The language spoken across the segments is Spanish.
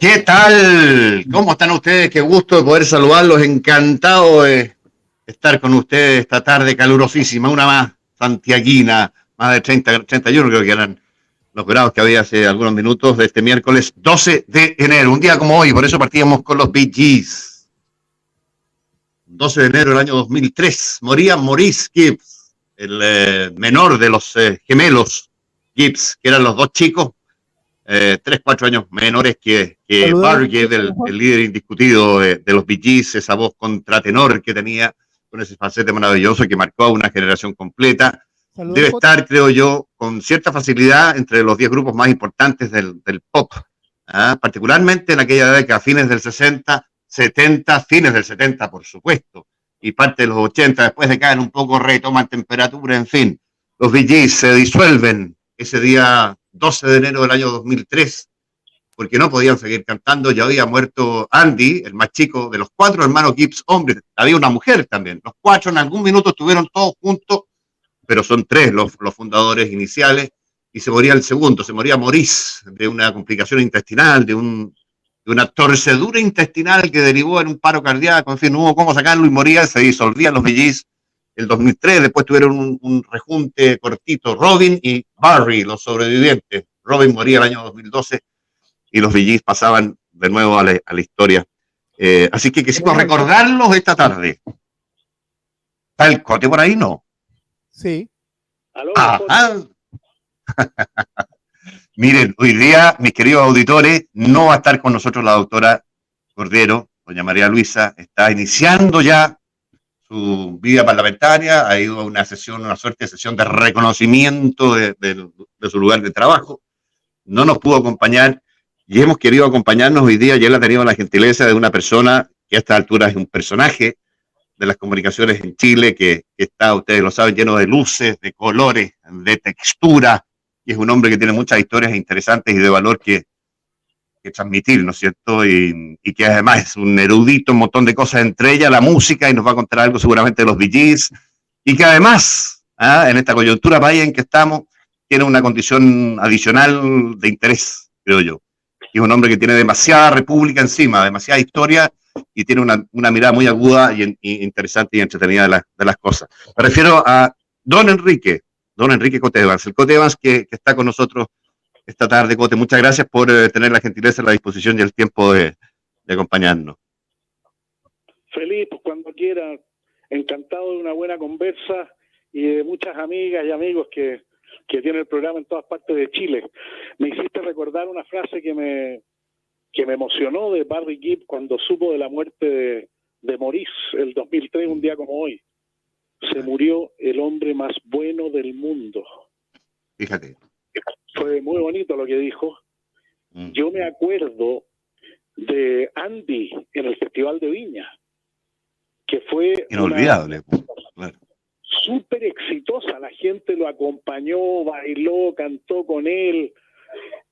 ¿Qué tal? ¿Cómo están ustedes? Qué gusto de poder saludarlos. Encantado de estar con ustedes esta tarde calurosísima. Una más santiaguina, más de 31 creo que eran los grados que había hace algunos minutos de este miércoles 12 de enero. Un día como hoy, por eso partíamos con los Bee Gees. 12 de enero del año 2003. Moría Maurice Gibbs, el menor de los gemelos Gibbs, que eran los dos chicos. 3-4 años menores que Barry Gibb, el líder indiscutido de los Bee Gees, esa voz contratenor que tenía, con ese falsete maravilloso que marcó a una generación completa. Debe estar, creo yo, con cierta facilidad entre los 10 grupos más importantes del pop, particularmente en aquella década, fines del 60, 70, fines del 70, por supuesto, y parte de los 80, después de caer un poco, retoman temperatura, en fin. Los Bee Gees se disuelven ese día 12 de enero del año 2003, porque no podían seguir cantando. Ya había muerto Andy, el más chico de los 4 hermanos Gibbs hombres. Había una mujer también. Los 4 en algún minuto estuvieron todos juntos, pero son 3 los fundadores iniciales, y se moría el segundo, se moría Maurice, de una complicación intestinal, de una torcedura intestinal que derivó en un paro cardíaco. En fin, no hubo cómo sacarlo y moría, se disolvían los Bee Gees el 2003, después tuvieron un rejunte cortito, Robin y Barry, los sobrevivientes. Robin moría el año 2012 y los Bee Gees pasaban de nuevo a la historia. Así que quisimos recordarlos esta tarde. ¿Está el Cote por ahí? No. Sí. Miren, hoy día, mis queridos auditores, no va a estar con nosotros la doctora Cordero, doña María Luisa, está iniciando ya su vida parlamentaria, ha ido a una suerte de sesión de reconocimiento de su lugar de trabajo, no nos pudo acompañar y hemos querido acompañarnos hoy día, y él ha tenido la gentileza de una persona que a esta altura es un personaje de las comunicaciones en Chile, que está, ustedes lo saben, lleno de luces, de colores, de textura, y es un hombre que tiene muchas historias interesantes y de valor que transmitir, ¿no es cierto? Y que además es un erudito, un montón de cosas, entre ellas la música, y nos va a contar algo seguramente de los Bee Gees, y que además, en esta coyuntura país en que estamos, tiene una condición adicional de interés, creo yo. Y es un hombre que tiene demasiada república encima, demasiada historia, y tiene una mirada muy aguda y interesante y entretenida de las cosas. Me refiero a don Enrique Cote Evans, el Cote Evans que está con nosotros esta tarde. Cote, muchas gracias por tener la gentileza, la disposición y el tiempo de acompañarnos. Feliz, pues cuando quiera, encantado de una buena conversa y de muchas amigas y amigos que tiene el programa en todas partes de Chile. Me hiciste recordar una frase que me emocionó de Barry Gibb cuando supo de la muerte de Maurice el 2003, un día como hoy. Se murió el hombre más bueno del mundo. Fíjate. Fue muy bonito lo que dijo. Yo me acuerdo de Andy en el Festival de Viña, que fue inolvidable, claro, súper exitosa. La gente lo acompañó, bailó, cantó con él.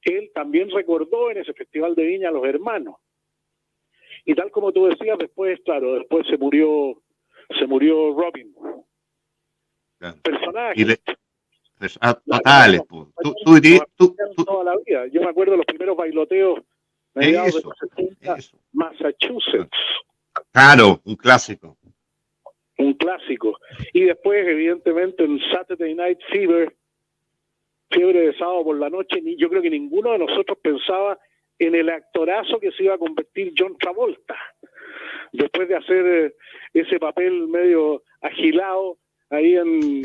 Él también recordó en ese Festival de Viña a los hermanos. Y tal como tú decías, después se murió Robin. Claro. Personajes. Totales. Toda la vida. Yo me acuerdo de los primeros bailoteos mediados de los 70, Massachusetts. Claro, un clásico. Y después, evidentemente, en Saturday Night Fever, Fiebre de Sábado por la Noche, yo creo que ninguno de nosotros pensaba en el actorazo que se iba a convertir John Travolta, después de hacer ese papel medio agilado ahí en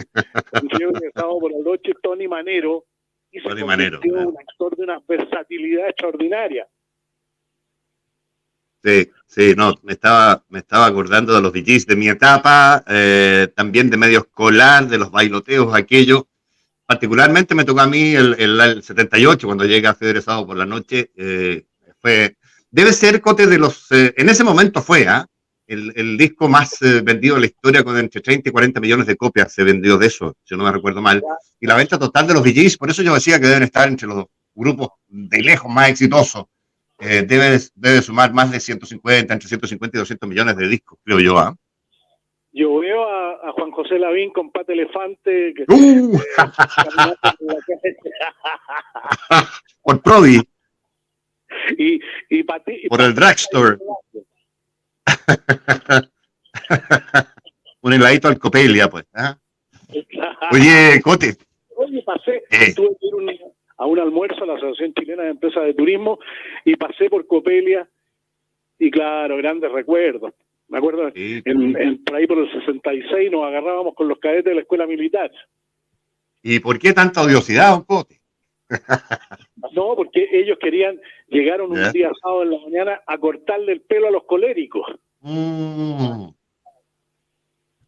Fiebre de Sábado por la Noche, Tony Manero, y se convirtió en un actor de una versatilidad extraordinaria. Sí, no, me estaba acordando de los Bee Gees de mi etapa, también de medio escolar, de los bailoteos aquellos. Particularmente me tocó a mí el 78, cuando llega a Fiebre de Sábado por la Noche. Debe ser, Cote, de los... en ese momento fue el disco más vendido en la historia, con entre 30 y 40 millones de copias se vendió de eso, si no me recuerdo mal. Y la venta total de los Bee Gees, por eso yo decía que deben estar entre los grupos de lejos más exitosos. Debe sumar más de 150, entre 150 y 200 millones de discos, creo yo. Yo veo a Juan José Lavín con Pata Elefante. Por Prodi. Por el drugstore. Un heladito al Copelia, pues. Oye, Cote. Oye, tuve que ir a un almuerzo a la Asociación Chilena de Empresas de Turismo y pasé por Copelia y claro, grandes recuerdos. Me acuerdo, Sí. Por ahí por el 66 nos agarrábamos con los cadetes de la escuela militar. ¿Y por qué tanta odiosidad, don Cote? No, porque ellos llegaron un día sábado en la mañana a cortarle el pelo a los coléricos.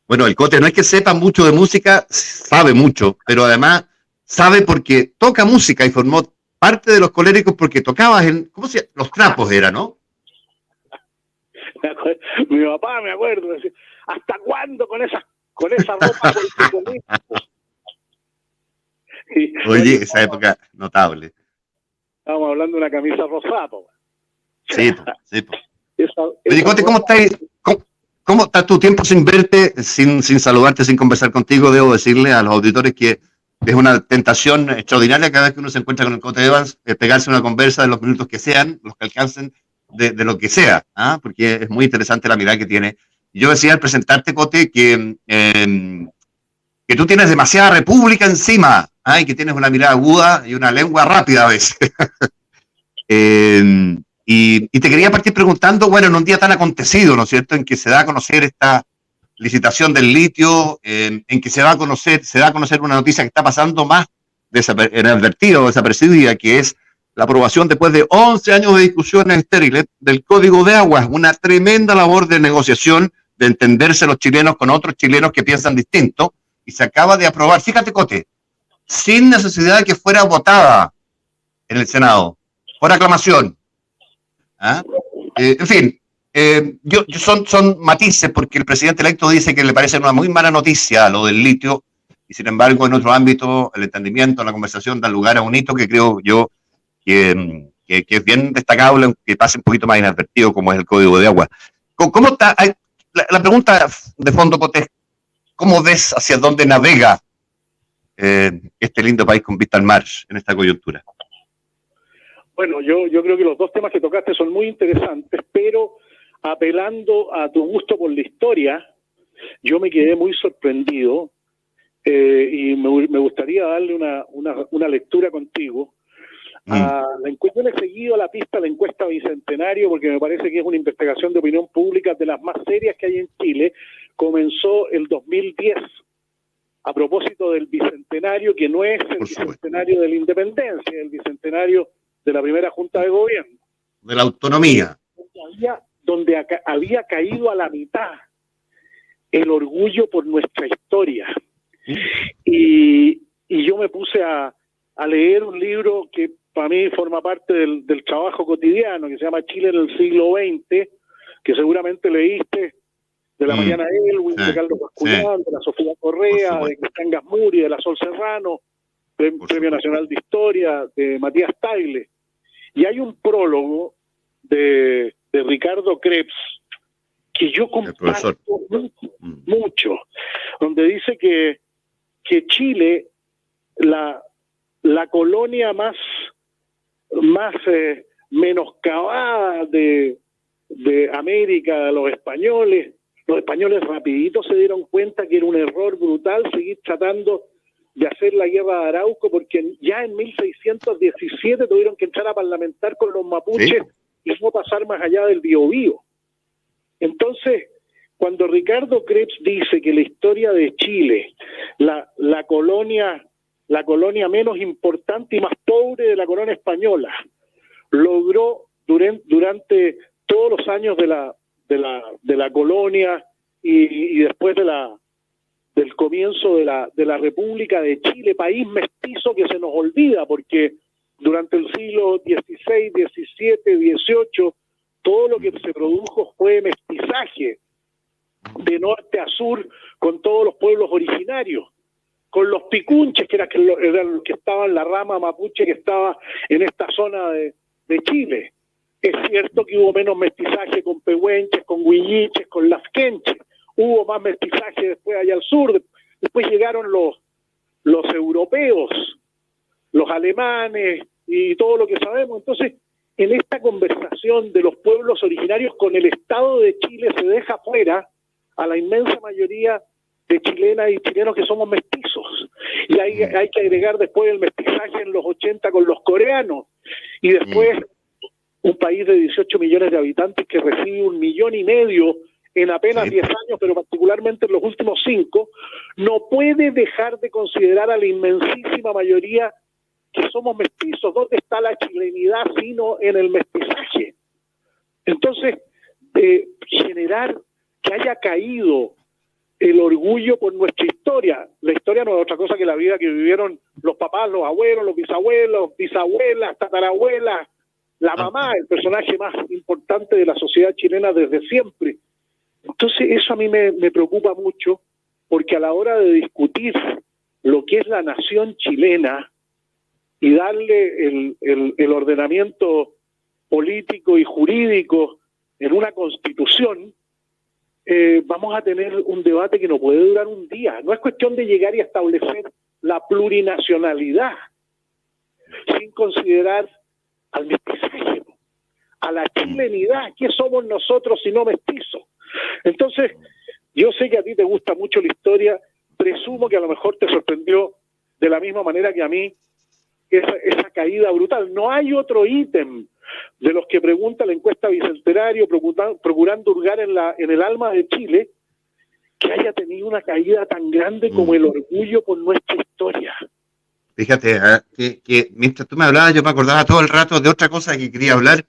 Bueno, el Cote no es que sepa mucho de música, sabe mucho, pero además sabe porque toca música y formó parte de los coléricos porque tocaba ¿cómo se llama? Los Trapos era, ¿no? Mi papá, me acuerdo, decía, ¿hasta cuándo con esa ropa? Oye, esa época notable. Estábamos hablando de una camisa rosada. Sí. Oye, Cote, ¿cómo estás? ¿Cómo está tu tiempo sin verte, sin saludarte, sin conversar contigo? Debo decirle a los auditores que es una tentación extraordinaria cada vez que uno se encuentra con el Cote Evans, pegarse una conversa de los minutos que sean, los que alcancen, de lo que sea, porque es muy interesante la mirada que tiene. Yo decía al presentarte, Cote, que tú tienes demasiada república encima, y que tienes una mirada aguda y una lengua rápida a veces. Y te quería partir preguntando, bueno, en un día tan acontecido, ¿no es cierto?, en que se da a conocer esta licitación del litio, en que se da a conocer una noticia que está pasando más inadvertida o desapercibida, que es la aprobación después de 11 años de discusiones estériles del Código de Aguas, una tremenda labor de negociación, de entenderse los chilenos con otros chilenos que piensan distinto, y se acaba de aprobar, fíjate, Cote, sin necesidad de que fuera votada en el Senado, por aclamación. En fin, son matices porque el presidente electo dice que le parece una muy mala noticia lo del litio y sin embargo en otro ámbito el entendimiento, la conversación da lugar a un hito que creo yo que es bien destacable, que pase un poquito más inadvertido como es el Código de Agua. ¿Cómo está? La pregunta de fondo, Cote, ¿cómo ves hacia dónde navega este lindo país con vista al mar en esta coyuntura? Bueno, yo creo que los dos temas que tocaste son muy interesantes, pero apelando a tu gusto por la historia, yo me quedé muy sorprendido y me gustaría darle una lectura contigo. Yo le he seguido a la pista la encuesta Bicentenario porque me parece que es una investigación de opinión pública de las más serias que hay en Chile. Comenzó el 2010 a propósito del Bicentenario, que no es el Bicentenario de la Independencia, es el Bicentenario de la primera Junta de Gobierno. De la autonomía. Donde había caído a la mitad el orgullo por nuestra historia. Y yo me puse a leer un libro que para mí forma parte del trabajo cotidiano, que se llama Chile en el siglo XX, que seguramente leíste, de la Mariana Elwin, de Carlos Bascuñán, de la Sofía Correa, de Cristian Gasmuri, de la Sol Serrano, Premio Nacional de Historia, de Matías Tagle. Y hay un prólogo de Ricardo Krebs que yo comparto mucho, donde dice que Chile, la colonia más menoscabada de América, de los españoles rapidito se dieron cuenta que era un error brutal seguir tratando de hacer la guerra de Arauco, porque ya en 1617 tuvieron que entrar a parlamentar con los mapuches y no pasar más allá del Biobío. Entonces, cuando Ricardo Krebs dice que la historia de Chile, la colonia menos importante y más pobre de la corona española, logró durante todos los años de la colonia y después del comienzo de la República de Chile, país mestizo que se nos olvida, porque durante el siglo XVI, XVII, XVIII, todo lo que se produjo fue mestizaje, de norte a sur, con todos los pueblos originarios, con los picunches, que eran los que estaban, la rama mapuche que estaba en esta zona de Chile. Es cierto que hubo menos mestizaje con pehuenches, con huilliches, con lasquenches. Hubo más mestizaje después allá al sur. Después llegaron los europeos, los alemanes y todo lo que sabemos. Entonces, en esta conversación de los pueblos originarios con el Estado de Chile se deja fuera a la inmensa mayoría de chilenas y chilenos que somos mestizos. Y hay que agregar después el mestizaje en los 80 con los coreanos. Y después un país de 18 millones de habitantes que recibe 1,5 millones en apenas 10 años, pero particularmente en los últimos 5, no puede dejar de considerar a la inmensísima mayoría que somos mestizos. ¿Dónde está la chilenidad sino en el mestizaje? Entonces, generar que haya caído el orgullo por nuestra historia. La historia no es otra cosa que la vida que vivieron los papás, los abuelos, los bisabuelos, bisabuelas, tatarabuelas, la mamá, el personaje más importante de la sociedad chilena desde siempre. Entonces, eso a mí me preocupa mucho, porque a la hora de discutir lo que es la nación chilena, y darle el ordenamiento político y jurídico en una constitución, vamos a tener un debate que no puede durar un día. No es cuestión de llegar y establecer la plurinacionalidad sin considerar al mestizaje, a la chilenidad. ¿Qué somos nosotros si no mestizos? Entonces, yo sé que a ti te gusta mucho la historia, presumo que a lo mejor te sorprendió de la misma manera que a mí esa caída brutal. No hay otro ítem de los que pregunta la encuesta Bicentenario, procurando hurgar en el alma de Chile, que haya tenido una caída tan grande como el orgullo por nuestra historia. Fíjate, que mientras tú me hablabas, yo me acordaba todo el rato de otra cosa que quería hablar,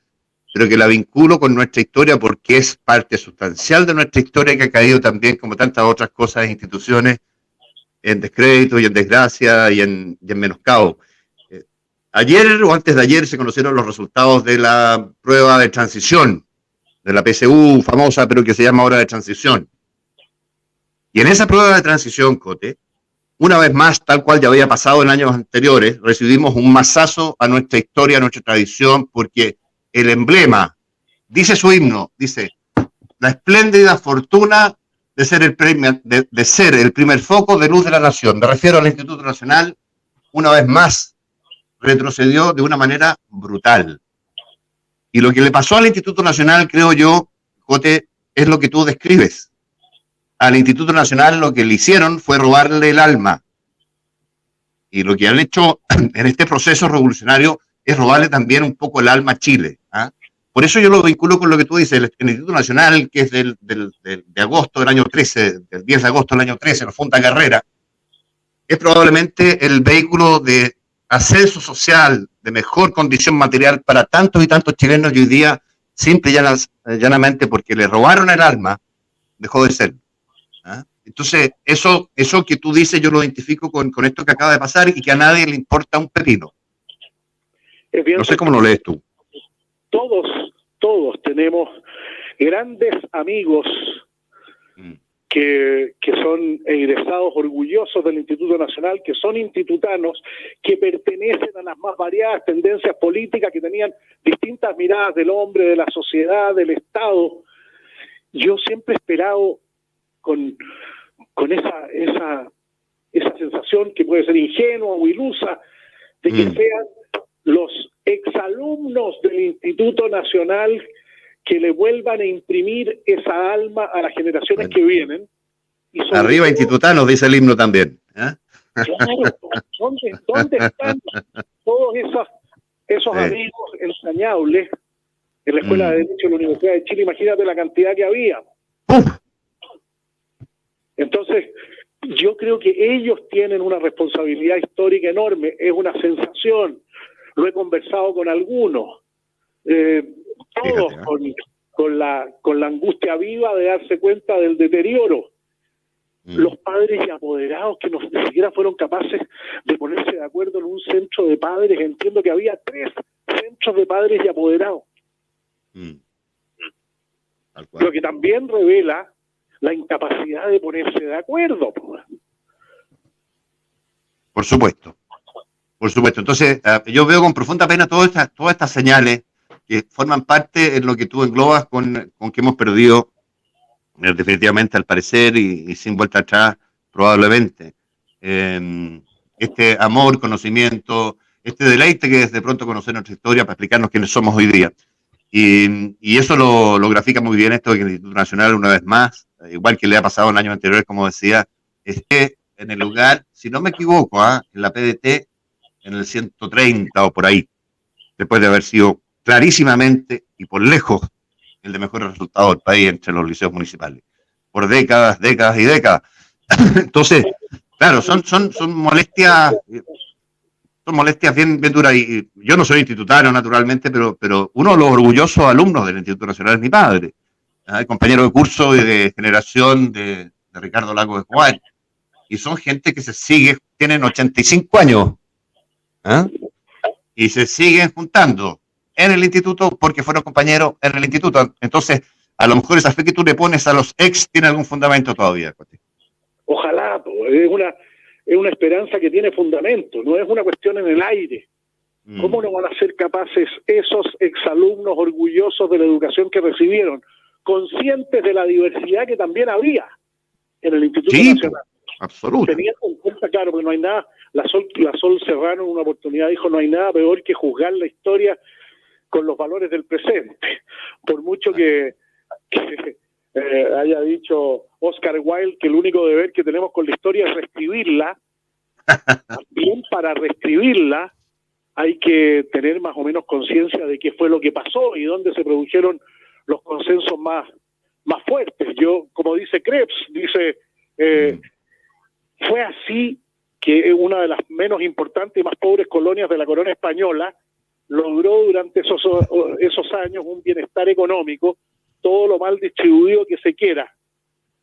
pero que la vinculo con nuestra historia porque es parte sustancial de nuestra historia, que ha caído también, como tantas otras cosas e instituciones, en descrédito y en desgracia y en menoscabo. Ayer o antes de ayer se conocieron los resultados de la prueba de transición, de la PSU famosa, pero que se llama ahora de transición. Y en esa prueba de transición, Cote, una vez más, tal cual ya había pasado en años anteriores, recibimos un mazazo a nuestra historia, a nuestra tradición, porque el emblema, dice su himno, dice, la espléndida fortuna de ser el primer foco de luz de la nación. Me refiero al Instituto Nacional, una vez más, retrocedió de una manera brutal. Y lo que le pasó al Instituto Nacional, creo yo, Cote, es lo que tú describes. Al Instituto Nacional lo que le hicieron fue robarle el alma. Y lo que han hecho en este proceso revolucionario es robarle también un poco el alma a Chile. ¿Ah? Por eso yo lo vinculo con lo que tú dices, el Instituto Nacional, que es de agosto del año 13, del 10 de agosto del año 13, lo funda Carrera, es probablemente el vehículo de ascenso social, de mejor condición material para tantos y tantos chilenos, y hoy día, simple y llanamente, porque le robaron el alma, dejó de ser. ¿Ah? Entonces, eso que tú dices, yo lo identifico con esto que acaba de pasar y que a nadie le importa un pepino. No sé cómo lo lees tú. Todos tenemos grandes amigos que son egresados orgullosos del Instituto Nacional, que son institutanos, que pertenecen a las más variadas tendencias políticas, que tenían distintas miradas del hombre, de la sociedad, del Estado. Yo siempre he esperado con esa sensación que puede ser ingenua o ilusa, de que sean los exalumnos del Instituto Nacional que le vuelvan a imprimir esa alma a las generaciones que vienen. Y arriba todo, institutanos, dice el himno también. ¿Eh? Claro, ¿dónde están todos esos amigos entrañables en la Escuela de Derecho de la Universidad de Chile? Imagínate la cantidad que había. Entonces, yo creo que ellos tienen una responsabilidad histórica enorme, es una sensación. Lo he conversado con algunos, todos con la angustia viva de darse cuenta del deterioro. Los padres y apoderados que ni siquiera fueron capaces de ponerse de acuerdo en un centro de padres. Entiendo que había 3 centros de padres y apoderados. Lo que también revela la incapacidad de ponerse de acuerdo. Por supuesto. Entonces, yo veo con profunda pena todas estas señales que forman parte en lo que tú englobas con que hemos perdido definitivamente, al parecer, y sin vuelta atrás, probablemente. Este amor, conocimiento, este deleite que es de pronto conocer nuestra historia para explicarnos quiénes somos hoy día. Y eso lo grafica muy bien esto de que el Instituto Nacional, una vez más, igual que le ha pasado en años anteriores, como decía, esté en el lugar, si no me equivoco, en la PDT, en el 130 o por ahí, después de haber sido clarísimamente y por lejos el de mejores resultados del país entre los liceos municipales, por décadas, décadas y décadas. Entonces, claro, son molestias bien duras. Y yo no soy institutario, naturalmente, pero uno de los orgullosos alumnos del Instituto Nacional es mi padre, compañero de curso y de generación de Ricardo Lago de Juárez. Y son gente que se sigue, tienen 85 años, ¿eh? Y se siguen juntando en el instituto porque fueron compañeros en el instituto. Entonces, a lo mejor esa fe que tú le pones a los ex tiene algún fundamento todavía. Ojalá, es una esperanza que tiene fundamento, no es una cuestión en el aire. ¿Cómo no van a ser capaces esos exalumnos orgullosos de la educación que recibieron, conscientes de la diversidad que también había en el Instituto Nacional? Absoluto. Teniendo en cuenta, claro, que no hay nada, la Sol Serrano en una oportunidad dijo, no hay nada peor que juzgar la historia con los valores del presente. Por mucho que haya dicho Oscar Wilde que el único deber que tenemos con la historia es reescribirla, también para reescribirla hay que tener más o menos conciencia de qué fue lo que pasó y dónde se produjeron los consensos más fuertes. Yo, como dice Krebs, fue así que una de las menos importantes y más pobres colonias de la corona española logró durante esos años un bienestar económico, todo lo mal distribuido que se quiera,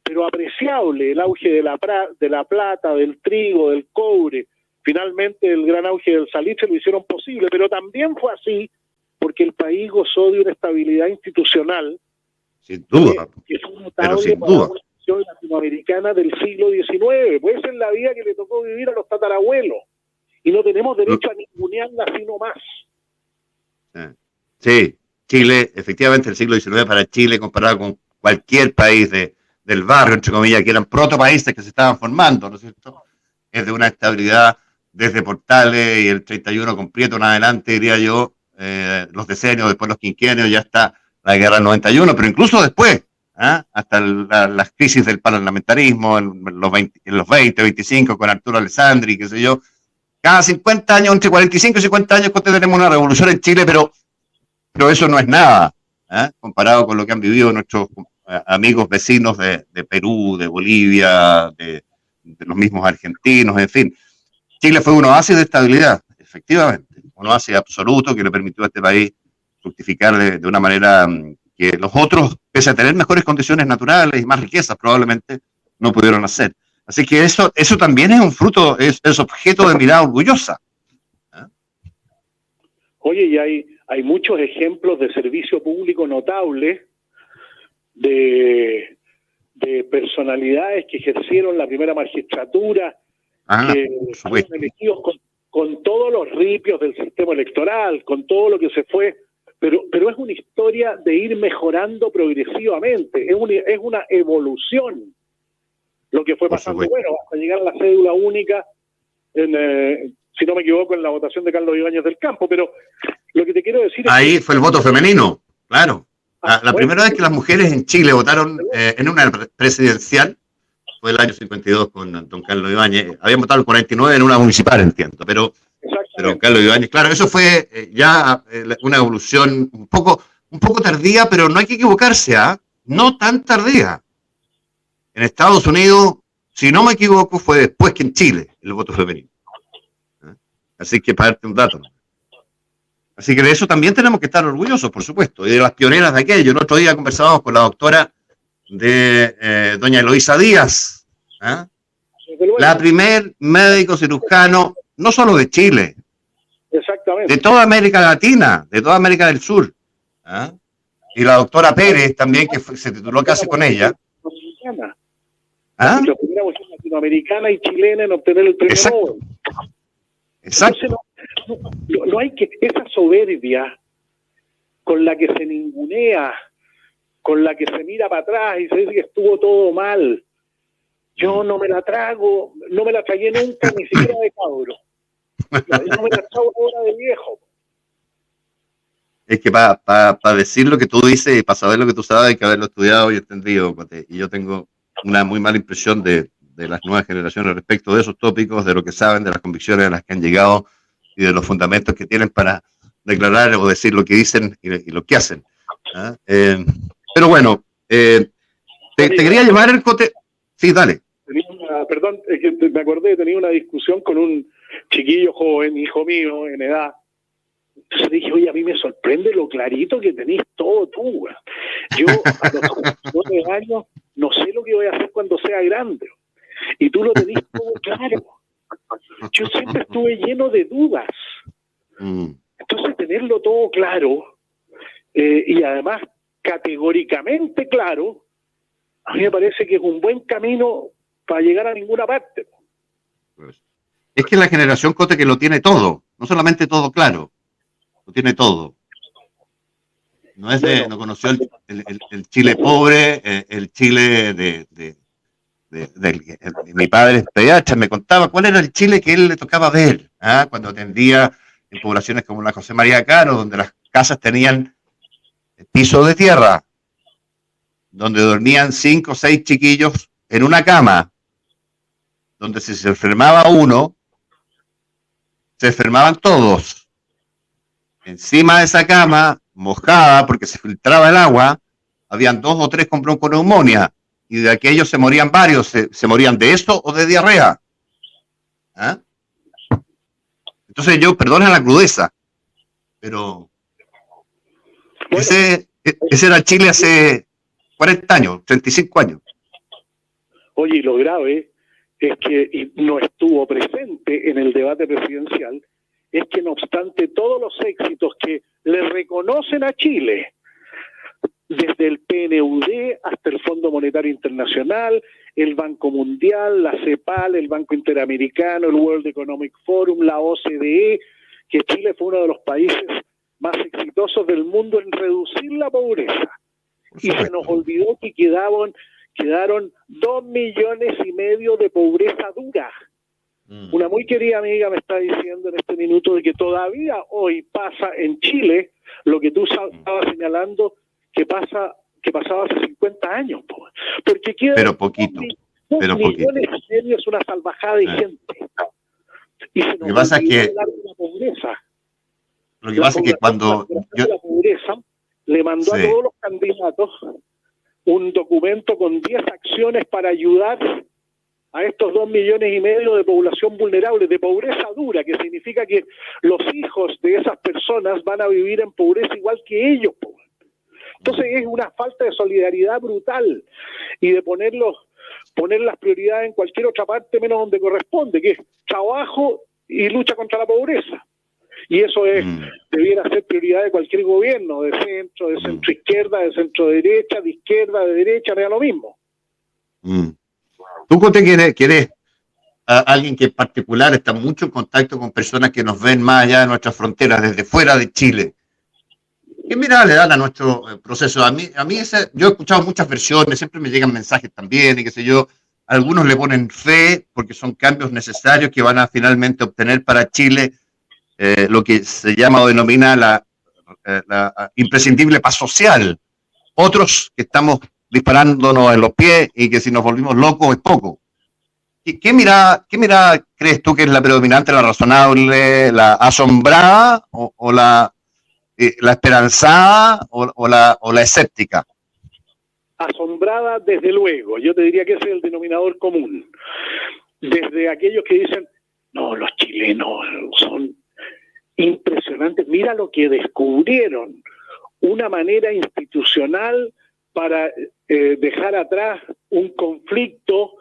pero apreciable. El auge de la plata, del trigo, del cobre, finalmente el gran auge del salitre lo hicieron posible, pero también fue así porque el país gozó de una estabilidad institucional sin duda, que fue notable para una nación latinoamericana del siglo XIX. Pues esa es la vida que le tocó vivir a los tatarabuelos y no tenemos derecho a ningunearla sino más. Sí, Chile, efectivamente el siglo XIX para Chile, comparado con cualquier país del barrio, entre comillas, que eran protopaíses que se estaban formando, ¿no es cierto? Es de una estabilidad desde Portales y el 31 con Prieto en adelante, diría yo, los decenios, después los quinquenios, ya está la guerra del 91, pero incluso después, hasta las crisis del parlamentarismo en los 20, 25 con Arturo Alessandri, qué sé yo, cada 50 años, entre 45 y 50 años, tenemos una revolución en Chile, pero eso no es nada, comparado con lo que han vivido nuestros amigos vecinos de Perú, de Bolivia, de los mismos argentinos, en fin. Chile fue un oasis de estabilidad, efectivamente, un oasis absoluto que le permitió a este país fructificar de una manera que los otros, pese a tener mejores condiciones naturales y más riquezas, probablemente no pudieron hacer. Así que eso también es un fruto, es objeto de mirada orgullosa. Oye, y hay muchos ejemplos de servicio público notable, de personalidades que ejercieron la primera magistratura, que fueron elegidos con todos los ripios del sistema electoral, con todo lo que se fue, pero es una historia de ir mejorando progresivamente, es una evolución lo que fue pasando, bueno, hasta llegar a la cédula única, si no me equivoco, en la votación de Carlos Ibáñez del Campo, pero lo que te quiero decir ahí fue el voto femenino, claro. La primera vez que las mujeres en Chile votaron en una presidencial fue el año 52 con don Carlos Ibáñez. Habían votado el 49 en una municipal, entiendo, pero Carlos Ibáñez, claro, eso fue ya una evolución un poco tardía, pero no hay que equivocarse, no tan tardía. En Estados Unidos, si no me equivoco, fue después que en Chile el voto femenino. Así que para darte un dato. Así que de eso también tenemos que estar orgullosos, por supuesto, y de las pioneras de aquello. El otro día conversábamos con la doctora de doña Eloísa Díaz, la primer médico cirujano, no solo de Chile, de toda América Latina, de toda América del Sur. Y la doctora Pérez también, que se tituló casi con ella. La primera mujer latinoamericana y chilena en obtener el premio Nobel. Exacto. Entonces, no hay que, esa soberbia con la que se ningunea, con la que se mira para atrás y se dice que estuvo todo mal, yo no me la trago, no me la tragué nunca, ni siquiera de cabro. No me la chavo ahora de viejo. Es que para decir lo que tú dices y para saber lo que tú sabes hay que haberlo estudiado y entendido, Pate. Y yo tengo una muy mala impresión de las nuevas generaciones respecto de esos tópicos, de lo que saben, de las convicciones a las que han llegado y de los fundamentos que tienen para declarar o decir lo que dicen y lo que hacen. ¿Ah? Pero bueno, te quería llevar el cote. Sí, dale. Perdón, es que me acordé, tenía una discusión con un chiquillo joven, hijo mío, en edad. Entonces dije, oye, a mí me sorprende lo clarito que tenés todo tú, güey. Yo a los 9 años no sé lo que voy a hacer cuando sea grande. Y tú lo tenés todo claro. Yo siempre estuve lleno de dudas. Entonces tenerlo todo claro y además categóricamente claro, a mí me parece que es un buen camino para llegar a ninguna parte. Es que la generación Cote que lo tiene todo, no solamente todo claro, lo tiene todo. No es de, no conoció el Chile pobre, el Chile mi padre es pediatra, me contaba cuál era el Chile que él le tocaba ver, ¿ah? Cuando atendía en poblaciones como la José María Caro, donde las casas tenían piso de tierra, donde dormían 5 o 6 chiquillos en una cama, donde si se enfermaba uno, se enfermaban todos. Encima de esa cama, mojada, porque se filtraba el agua, habían 2 o 3 con bronconeumonía, y de aquellos se morían varios, se morían de eso o de diarrea. ¿Ah? Entonces yo, perdona la crudeza, pero bueno, ese era Chile hace 40 años, 35 años. Oye, y lo grave es que no estuvo presente en el debate presidencial, es que no obstante todos los éxitos que le reconocen a Chile, desde el PNUD hasta el Fondo Monetario Internacional, el Banco Mundial, la CEPAL, el Banco Interamericano, el World Economic Forum, la OCDE, que Chile fue uno de los países más exitosos del mundo en reducir la pobreza. Y se nos olvidó que quedaron 2,5 millones de pobreza dura. Una muy querida amiga me está diciendo en este minuto de que todavía hoy pasa en Chile lo que tú estabas señalando que pasaba hace 50 años. Porque queda pero poquito. 2,5 millones es una salvajada de gente. Y se nos lo que pasa es que la pobreza. Lo que pasa es que cuando la pobreza le mandó a todos los candidatos un documento con 10 acciones para ayudar a estos 2,5 millones de población vulnerable, de pobreza dura, que significa que los hijos de esas personas van a vivir en pobreza igual que ellos. Entonces es una falta de solidaridad brutal y de poner las prioridades en cualquier otra parte menos donde corresponde, que es trabajo y lucha contra la pobreza. Y eso debiera ser prioridad de cualquier gobierno, de centro izquierda, de centro derecha, de izquierda, de derecha, me da lo mismo. ¿Tú quieres alguien que en particular está mucho en contacto con personas que nos ven más allá de nuestras fronteras, desde fuera de Chile? ¿Qué mirada le dan a nuestro proceso? A mí yo he escuchado muchas versiones, siempre me llegan mensajes también y qué sé yo. Algunos le ponen fe porque son cambios necesarios que van a finalmente obtener para Chile lo que se llama o denomina la imprescindible paz social. Otros que estamos disparándonos en los pies y que si nos volvimos locos es poco. ¿Qué mirada crees tú que es la predominante, la razonable, la asombrada o la esperanzada o la escéptica? Asombrada, desde luego. Yo te diría que ese es el denominador común. Desde aquellos que dicen, no, los chilenos son impresionantes. Mira lo que descubrieron. Una manera institucional para dejar atrás un conflicto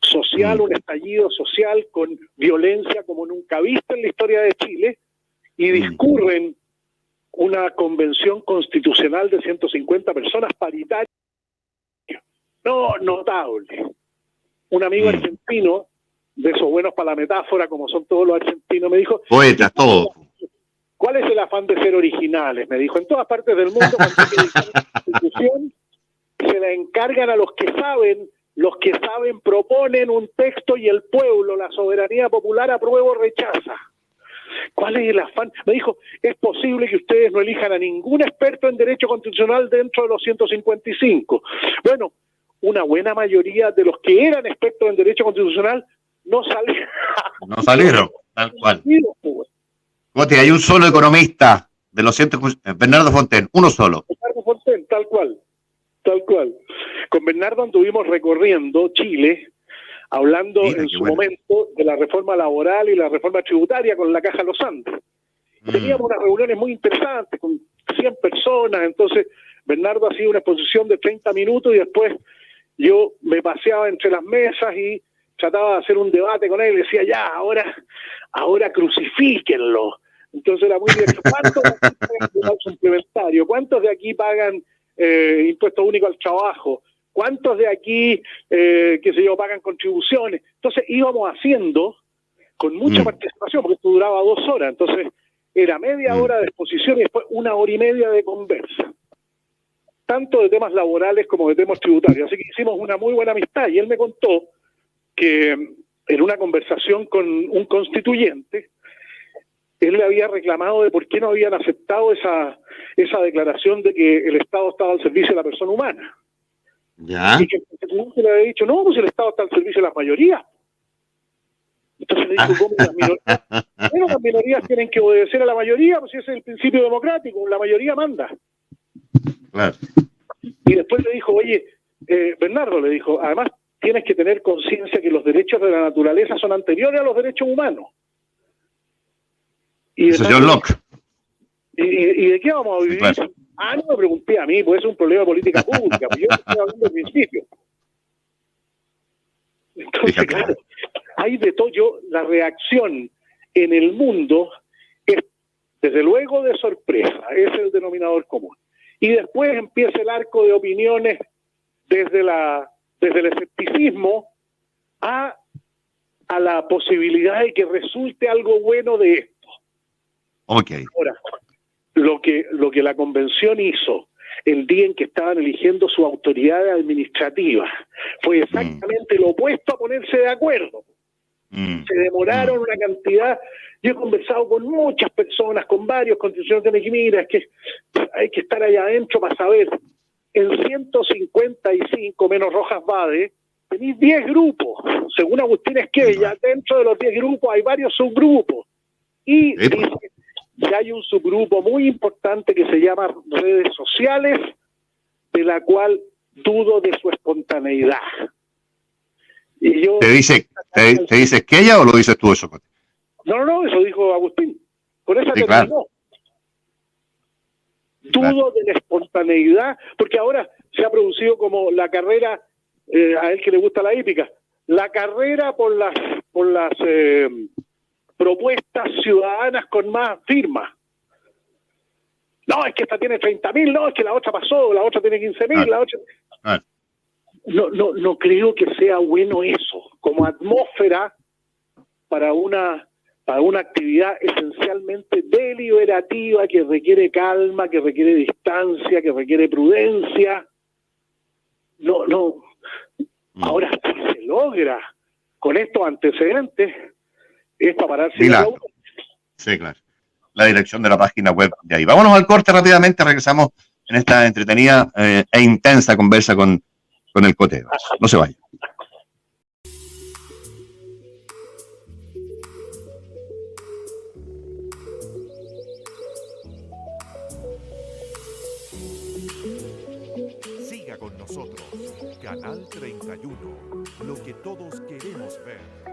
social, un estallido social con violencia como nunca visto en la historia de Chile, y discurren una convención constitucional de 150 personas paritaria. No, notable. Un amigo argentino, de esos buenos para la metáfora, como son todos los argentinos, me dijo... Poetas, todos. ¿Cuál es el afán de ser originales? Me dijo, en todas partes del mundo, cuando hay que editar una constitución, se la encargan a los que saben proponen un texto y el pueblo, la soberanía popular, aprueba o rechaza. ¿Cuál es el afán? Me dijo, es posible que ustedes no elijan a ningún experto en derecho constitucional dentro de los 155. Bueno, una buena mayoría de los que eran expertos en derecho constitucional no salieron. No salieron, tal cual. Cote, hay un solo economista de los Bernardo Fontaine, uno solo. Bernardo Fontaine, tal cual. Con Bernardo anduvimos recorriendo Chile, hablando en su momento de la reforma laboral y la reforma tributaria con la Caja Los Andes. Teníamos unas reuniones muy interesantes con 100 personas, entonces Bernardo hacía una exposición de 30 minutos y después yo me paseaba entre las mesas y trataba de hacer un debate con él y decía, ya, ahora crucifíquenlo. Entonces era muy directo. ¿Cuántos pagan suplementario? ¿Cuántos de aquí pagan impuesto único al trabajo? ¿Cuántos de aquí, pagan contribuciones? Entonces íbamos haciendo con mucha participación, porque esto duraba 2 horas, entonces era media hora de exposición y después 1 hora y media de conversa. Tanto de temas laborales como de temas tributarios. Así que hicimos una muy buena amistad y él me contó que en una conversación con un constituyente, él le había reclamado de por qué no habían aceptado esa declaración de que el Estado estaba al servicio de la persona humana. ¿Ya? Y que el constituyente le había dicho, no, pues el Estado está al servicio de las mayorías. Entonces le dijo, ¿cómo las minorías? Bueno, las minorías tienen que obedecer a la mayoría, pues ese es el principio democrático, la mayoría manda. Claro. Y después le dijo, oye, Bernardo le dijo, además tienes que tener conciencia que los derechos de la naturaleza son anteriores a los derechos humanos. Y eso es John Locke. ¿Y de qué vamos a vivir? Claro. No me pregunté a mí, pues es un problema de política pública, pues yo estoy hablando del principio. Entonces, claro, hay de todo. La reacción en el mundo es, desde luego, de sorpresa, es el denominador común. Y después empieza el arco de opiniones desde el escepticismo a la posibilidad de que resulte algo bueno de esto. Okay. Ahora, lo que la convención hizo el día en que estaban eligiendo su autoridad administrativa fue exactamente lo opuesto a ponerse de acuerdo. Se demoraron una cantidad. Yo he conversado con muchas personas, con varios constitucionales, que mira, es que hay que estar allá adentro para saber. En 155 menos Rojas Vade tenéis 10 grupos. Según Agustín Esquella, dentro de los 10 grupos hay varios subgrupos. Y dice que hay un subgrupo muy importante que se llama redes sociales, de la cual dudo de su espontaneidad. Y yo, ¿Te dice Esquella o lo dices tú eso? No, eso dijo Agustín. Con esa terminó. Claro. Dudo de la espontaneidad, porque ahora se ha producido como la carrera, a él que le gusta la hípica, la carrera por las propuestas ciudadanas con más firmas. No, es que esta tiene 30.000, no, es que la otra pasó, la otra tiene 15.000, la otra... No creo que sea bueno eso, como atmósfera para una actividad esencialmente deliberativa que requiere calma, que requiere distancia, que requiere prudencia. No. Ahora, si se logra con estos antecedentes, es para pararse. Sí, claro. La dirección de la página web de ahí. Vámonos al corte rápidamente, regresamos en esta entretenida e intensa conversa con el Cote. No se vaya. Siga con nosotros, Canal 31, lo que todos queremos ver.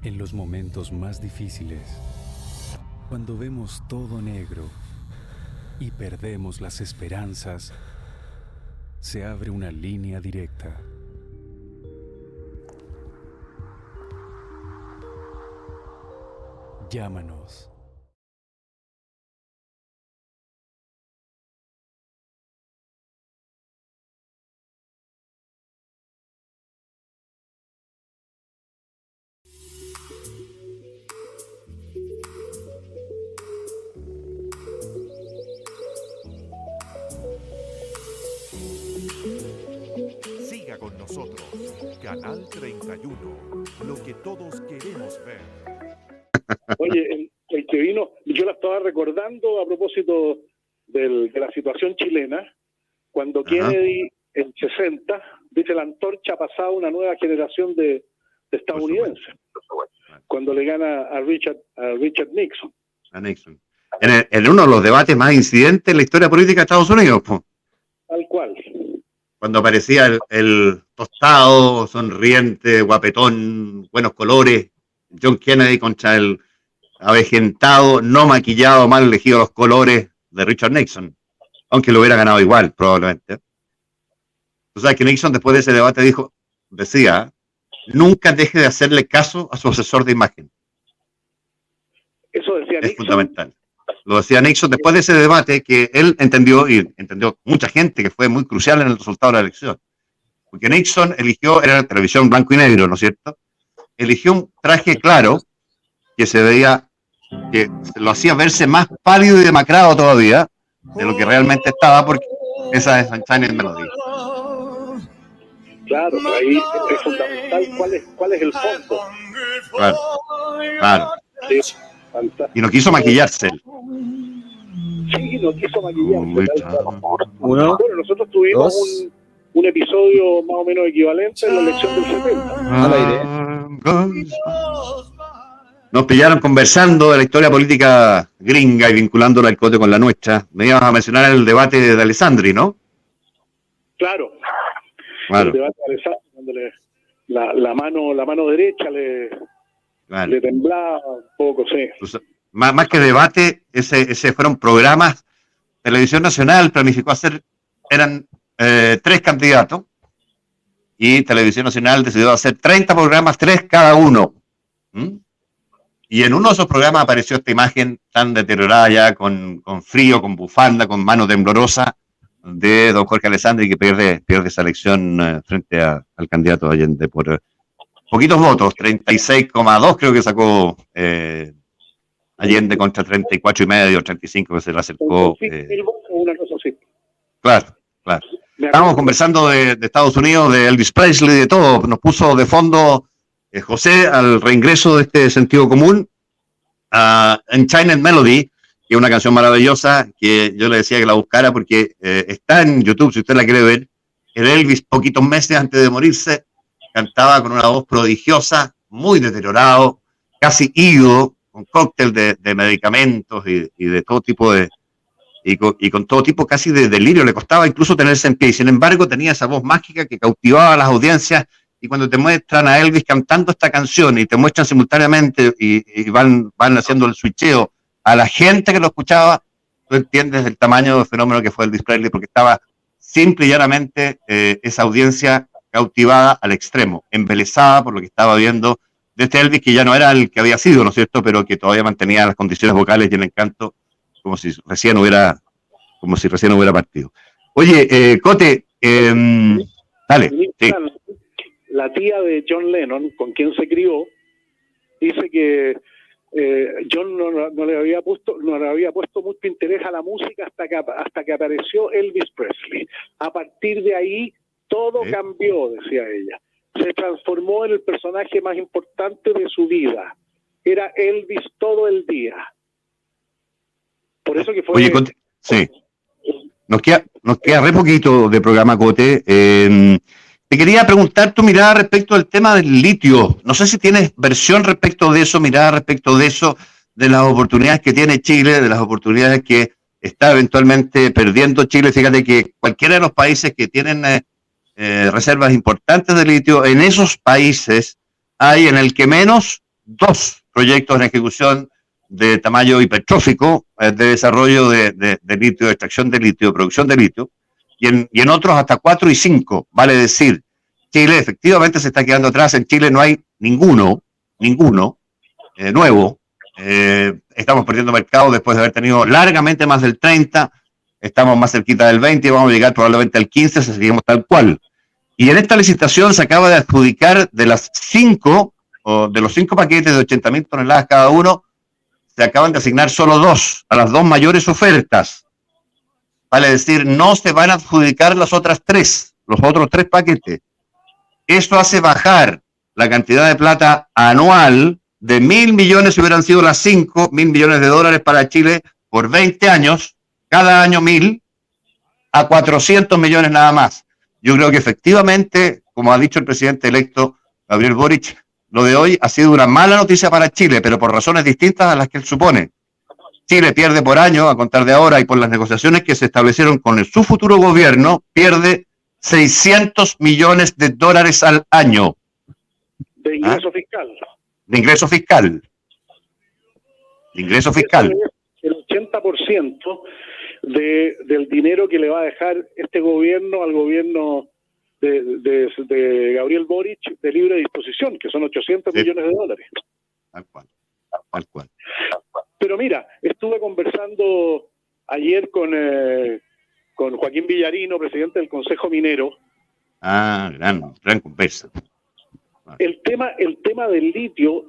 En los momentos más difíciles, cuando vemos todo negro y perdemos las esperanzas, se abre una línea directa. Llámanos. Siga con nosotros, Canal 31, lo que todos queremos ver. Oye, el que vino, yo la estaba recordando a propósito de la situación chilena, cuando Kennedy en 60 dice la antorcha ha pasado a una nueva generación de estadounidenses, cuando le gana a Richard Nixon. A Nixon. En uno de los debates más incidentes en la historia política de Estados Unidos, po. Tal cual. Cuando aparecía el tostado, sonriente, guapetón, buenos colores, John Kennedy contra el avejentado, no maquillado, mal elegido los colores de Richard Nixon, aunque lo hubiera ganado igual, probablemente. Tú sabes que Nixon después de ese debate decía, nunca deje de hacerle caso a su asesor de imagen. Eso decía Nixon. Es fundamental. Lo decía Nixon después de ese debate que él entendió, y entendió mucha gente, que fue muy crucial en el resultado de la elección. Porque Nixon era televisión blanco y negro, ¿no es cierto? Eligió un traje claro que se veía, que lo hacía verse más pálido y demacrado todavía de lo que realmente estaba, porque esa es Sunshine in Melody. Claro, ahí es fundamental cuál es el fondo. Claro. Sí, y no quiso maquillarse. Sí, no quiso maquillarse. Bueno, nosotros tuvimos un episodio más o menos equivalente en la elección del 70. Nos pillaron conversando de la historia política gringa y vinculándola al cote con la nuestra. Veníamos a mencionar el debate de Alessandri, ¿no? Claro. El debate de Alessandri, donde la mano derecha le temblaba un poco, sí. Más que debate, ese fueron programas. Televisión Nacional planificó eran 3 candidatos, y Televisión Nacional decidió hacer 30 programas, 3 cada uno. Y en uno de esos programas apareció esta imagen tan deteriorada ya, con frío, con bufanda, con mano temblorosa, de don Jorge Alessandri, que pierde esa elección frente al candidato Allende por poquitos votos, 36,2 creo que sacó Allende contra 34,5, 35 que se le acercó. Una cosa así. Claro. Estábamos conversando de Estados Unidos, de Elvis Presley, de todo. Nos puso de fondo José al reingreso de este sentido común en China Melody, que es una canción maravillosa que yo le decía que la buscara porque está en YouTube, si usted la quiere ver. El Elvis, poquitos meses antes de morirse, cantaba con una voz prodigiosa, muy deteriorado, casi ido, con cóctel de medicamentos y de todo tipo y con todo tipo casi de delirio. Le costaba incluso tenerse en pie, y sin embargo tenía esa voz mágica que cautivaba a las audiencias. Y cuando te muestran a Elvis cantando esta canción y te muestran simultáneamente y van haciendo el switcheo a la gente que lo escuchaba, tú entiendes el tamaño del fenómeno que fue Elvis Presley, porque estaba simple y llanamente esa audiencia cautivada al extremo, embelesada por lo que estaba viendo de este Elvis, que ya no era el que había sido, ¿no es cierto?, pero que todavía mantenía las condiciones vocales y el encanto como si recién hubiera partido. Oye, Cote, dale, sí. La tía de John Lennon, con quien se crió, dice que John no le había puesto mucho interés a la música hasta que apareció Elvis Presley. A partir de ahí todo cambió, decía ella. Se transformó en el personaje más importante de su vida. Era Elvis todo el día. Por eso que fue... Oye, Cote, sí. Nos queda re poquito de programa, Cote. Te quería preguntar tu mirada respecto al tema del litio. No sé si tienes versión respecto de eso, mirada respecto de eso, de las oportunidades que tiene Chile, de las oportunidades que está eventualmente perdiendo Chile. Fíjate que cualquiera de los países que tienen reservas importantes de litio, en esos países hay en el que menos 2 proyectos en ejecución de tamaño hipertrófico de desarrollo de litio, de extracción de litio, producción de litio, y en otros hasta 4 y 5. Vale decir, Chile efectivamente se está quedando atrás. En Chile no hay ninguno nuevo. Estamos perdiendo mercado después de haber tenido largamente más del 30%. Estamos más cerquita del 20% y vamos a llegar probablemente al 15% si seguimos tal cual. Y en esta licitación se acaba de adjudicar de los 5 paquetes de 80.000 toneladas cada uno, se acaban de asignar solo 2 a las 2 mayores ofertas. Vale decir, no se van a adjudicar los otros 3 paquetes. Esto hace bajar la cantidad de plata anual de 1.000 millones, si hubieran sido las 5, 1.000 millones de dólares para Chile por 20 años, cada año 1.000, a 400 millones nada más. Yo creo que efectivamente, como ha dicho el presidente electo Gabriel Boric, lo de hoy ha sido una mala noticia para Chile, pero por razones distintas a las que él supone. Chile pierde por año, a contar de ahora, y por las negociaciones que se establecieron con su futuro gobierno, pierde 600 millones de dólares al año. De ingreso fiscal. De ingreso fiscal. De ingreso fiscal. El 80% del dinero que le va a dejar este gobierno al gobierno de Gabriel Boric de libre disposición, que son 800 millones de dólares. Tal cual. Pero mira, estuve conversando ayer con Joaquín Villarino, presidente del Consejo Minero. Gran conversa. El tema del litio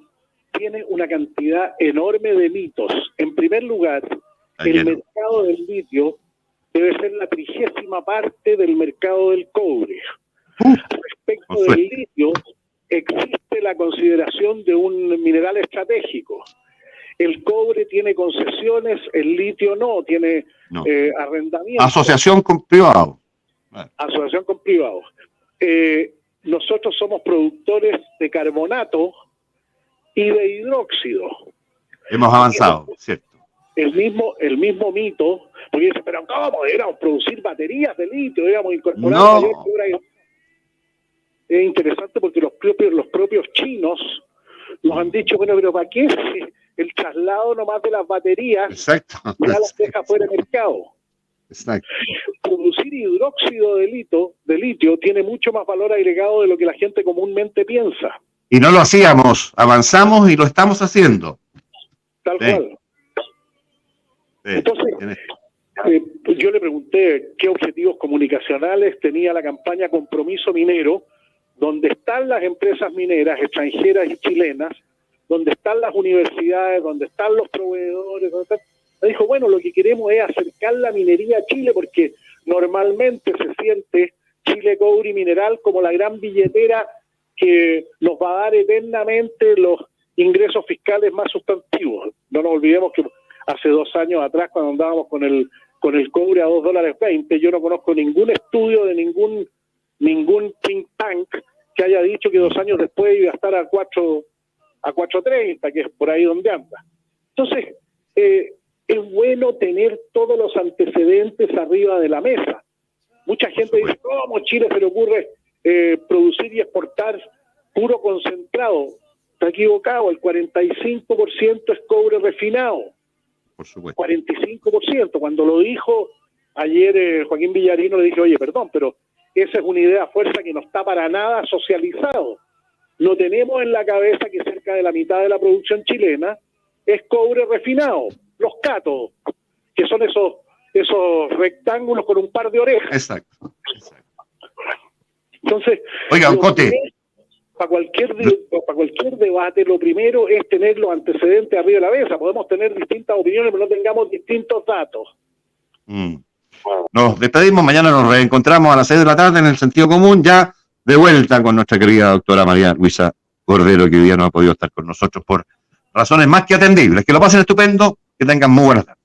tiene una cantidad enorme de mitos. En primer lugar, el mercado del litio debe ser la 30ª parte del mercado del cobre. Respecto del litio, existe la consideración de un mineral estratégico. El cobre tiene concesiones, el litio no, tiene arrendamiento. Asociación con privados. Asociación con privados. Nosotros somos productores de carbonato y de hidróxido. Hemos avanzado, ¿cierto? El mismo mito, porque dice, pero ¿cómo? Deberíamos producir baterías de litio, deberíamos incorporar mayor figura. Es interesante porque los propios chinos nos han dicho, bueno, pero ¿para qué el traslado nomás de las baterías? Exacto. Ya las deja fuera de mercado. Exacto. Producir hidróxido de litio tiene mucho más valor agregado de lo que la gente comúnmente piensa. Y no lo hacíamos, avanzamos y lo estamos haciendo. Tal cual. Entonces, yo le pregunté qué objetivos comunicacionales tenía la campaña Compromiso Minero, donde están las empresas mineras extranjeras y chilenas, donde están las universidades, donde están los proveedores. Me dijo, bueno, lo que queremos es acercar la minería a Chile, porque normalmente se siente Chile Cobre y Mineral como la gran billetera que nos va a dar eternamente los ingresos fiscales más sustantivos. No nos olvidemos que hace 2 años atrás, cuando andábamos con el cobre a $2.20, yo no conozco ningún estudio de ningún think tank que haya dicho que 2 años después iba a estar a 4.30, que es por ahí donde anda. Entonces, es bueno tener todos los antecedentes arriba de la mesa. Mucha gente dice, ¿cómo Chile se le ocurre producir y exportar puro concentrado? Está equivocado, el 45% es cobre refinado. Por supuesto. 45%. Cuando lo dijo ayer Joaquín Villarino, le dije, oye, perdón, pero esa es una idea fuerza que no está para nada socializado. No tenemos en la cabeza que cerca de la mitad de la producción chilena es cobre refinado, los cátodos, que son esos rectángulos con un par de orejas. Exacto. Entonces, oiga, Cote, para cualquier debate, lo primero es tener los antecedentes arriba de la mesa. Podemos tener distintas opiniones, pero no tengamos distintos datos. Nos despedimos, mañana nos reencontramos a las 6 de la tarde en el Sentido Común, ya de vuelta con nuestra querida doctora María Luisa Cordero, que hoy día no ha podido estar con nosotros por razones más que atendibles. Que lo pasen estupendo, que tengan muy buenas tardes.